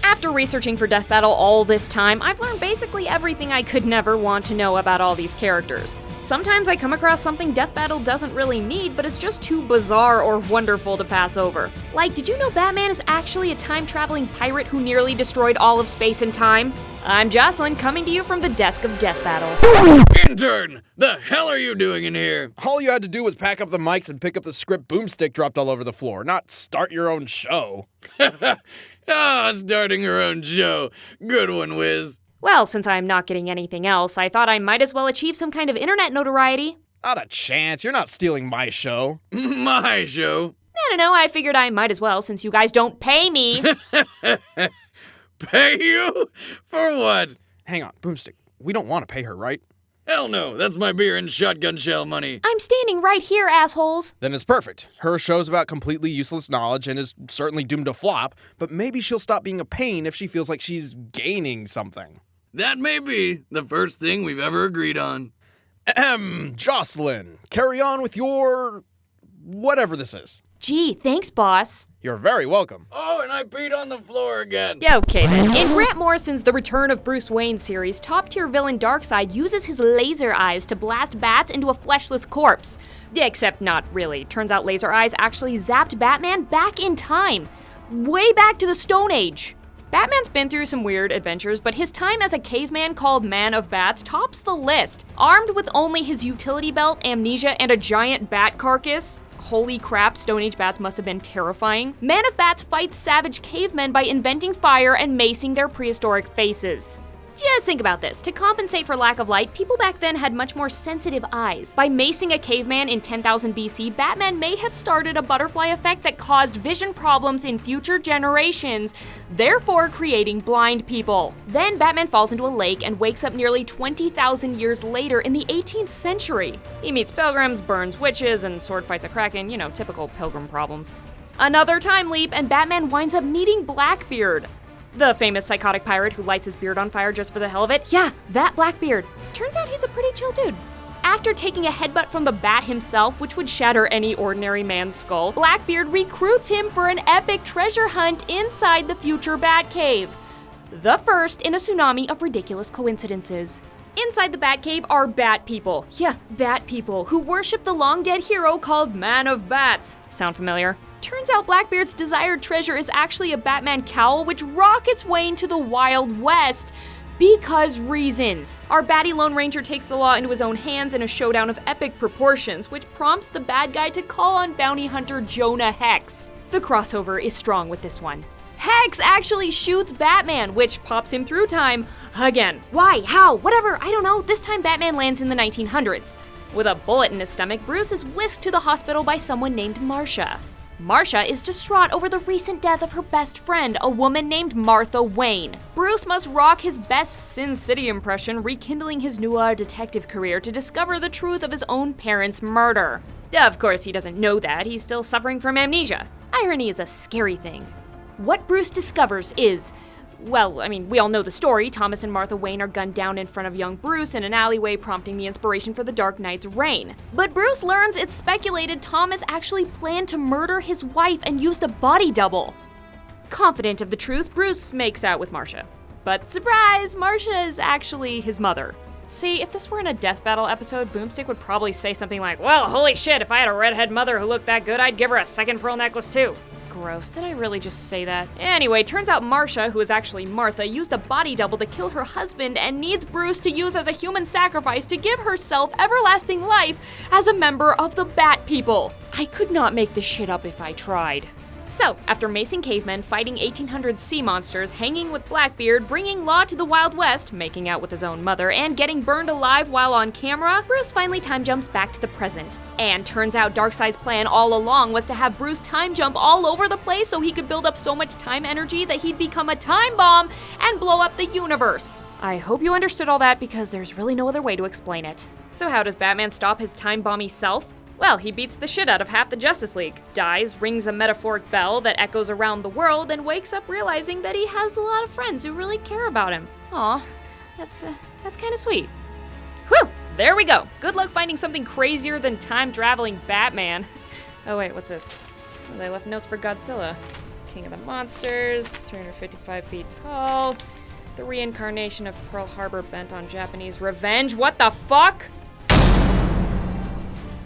After researching for Death Battle all this time, I've learned basically everything I could never want to know about all these characters. Sometimes I come across something Death Battle doesn't really need, but it's just too bizarre or wonderful to pass over. Like, did you know Batman is actually a time-traveling pirate who nearly destroyed all of space and time? I'm Jocelyn, coming to you from the desk of Death Battle. Intern! The hell are you doing in here? All you had to do was pack up the mics and pick up the script boomstick dropped all over the floor, not start your own show. Starting her own show. Good one, Wiz. Well, since I'm not getting anything else, I thought I might as well achieve some kind of internet notoriety. Not a chance, you're not stealing my show. My show? I don't know, I figured I might as well since you guys don't pay me. Pay you? For what? Hang on, boomstick, we don't want to pay her, right? Hell no, that's my beer and shotgun shell money. I'm standing right here, assholes. Then it's perfect. Her show's about completely useless knowledge and is certainly doomed to flop, but maybe she'll stop being a pain if she feels like she's gaining something. That may be the first thing we've ever agreed on. Jocelyn, carry on with your... whatever this is. Gee, thanks, boss. You're very welcome. Oh, and I peed on the floor again. Okay then. In Grant Morrison's The Return of Bruce Wayne series, top-tier villain Darkseid uses his laser eyes to blast bats into a fleshless corpse. Yeah, except not really. Turns out laser eyes actually zapped Batman back in time. Way back to the Stone Age. Batman's been through some weird adventures, but his time as a caveman called Man of Bats tops the list. Armed with only his utility belt, amnesia, and a giant bat carcass, holy crap, Stone Age bats must have been terrifying. Man of Bats fights savage cavemen by inventing fire and macing their prehistoric faces. Just think about this. To compensate for lack of light, people back then had much more sensitive eyes. By macing a caveman in 10,000 BC, Batman may have started a butterfly effect that caused vision problems in future generations, therefore creating blind people. Then Batman falls into a lake and wakes up nearly 20,000 years later in the 18th century. He meets pilgrims, burns witches, and sword fights a kraken, typical pilgrim problems. Another time leap, and Batman winds up meeting Blackbeard, the famous psychotic pirate who lights his beard on fire just for the hell of it. Yeah, that Blackbeard. Turns out he's a pretty chill dude. After taking a headbutt from the Bat himself, which would shatter any ordinary man's skull, Blackbeard recruits him for an epic treasure hunt inside the future Batcave. The first in a tsunami of ridiculous coincidences. Inside the Batcave are Bat People. Yeah, Bat People, who worship the long-dead hero called Man of Bats. Sound familiar? Turns out Blackbeard's desired treasure is actually a Batman cowl which rockets way into the Wild West. Because reasons. Our batty Lone Ranger takes the law into his own hands in a showdown of epic proportions, which prompts the bad guy to call on bounty hunter Jonah Hex. The crossover is strong with this one. Hex actually shoots Batman, which pops him through time again. Why? How? Whatever, I don't know. This time Batman lands in the 1900s. With a bullet in his stomach, Bruce is whisked to the hospital by someone named Marcia. Marcia is distraught over the recent death of her best friend, a woman named Martha Wayne. Bruce must rock his best Sin City impression, rekindling his noir detective career to discover the truth of his own parents' murder. Of course, he doesn't know that. He's still suffering from amnesia. Irony is a scary thing. What Bruce discovers is, well, we all know the story. Thomas and Martha Wayne are gunned down in front of young Bruce in an alleyway, prompting the inspiration for the Dark Knight's reign. But Bruce learns it's speculated Thomas actually planned to murder his wife and used a body double. Confident of the truth, Bruce makes out with Marcia. But surprise, Marcia is actually his mother. See, if this were in a Death Battle episode, Boomstick would probably say something like, well, holy shit, if I had a redhead mother who looked that good, I'd give her a second pearl necklace too. Gross, did I really just say that? Anyway, turns out Marcia, who is actually Martha, used a body double to kill her husband and needs Bruce to use as a human sacrifice to give herself everlasting life as a member of the Bat People. I could not make this shit up if I tried. So, after macing cavemen, fighting 1800s sea monsters, hanging with Blackbeard, bringing law to the Wild West, making out with his own mother, and getting burned alive while on camera, Bruce finally time jumps back to the present. And turns out Darkseid's plan all along was to have Bruce time jump all over the place so he could build up so much time energy that he'd become a time bomb and blow up the universe. I hope you understood all that because there's really no other way to explain it. So how does Batman stop his time bomby self? Well, he beats the shit out of half the Justice League, dies, rings a metaphoric bell that echoes around the world, and wakes up realizing that he has a lot of friends who really care about him. Aw, that's kinda sweet. Whew! There we go. Good luck finding something crazier than time-traveling Batman. Oh wait, what's this? Oh, they left notes for Godzilla. King of the Monsters, 355 feet tall. The reincarnation of Pearl Harbor bent on Japanese revenge. What the fuck?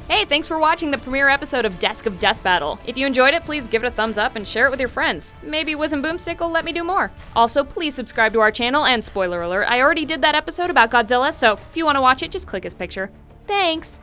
Hey, thanks for watching the premiere episode of Desk of Death Battle. If you enjoyed it, please give it a thumbs up and share it with your friends. Maybe Wiz and Boomstick will let me do more. Also, please subscribe to our channel, and spoiler alert, I already did that episode about Godzilla, so if you want to watch it, just click his picture. Thanks!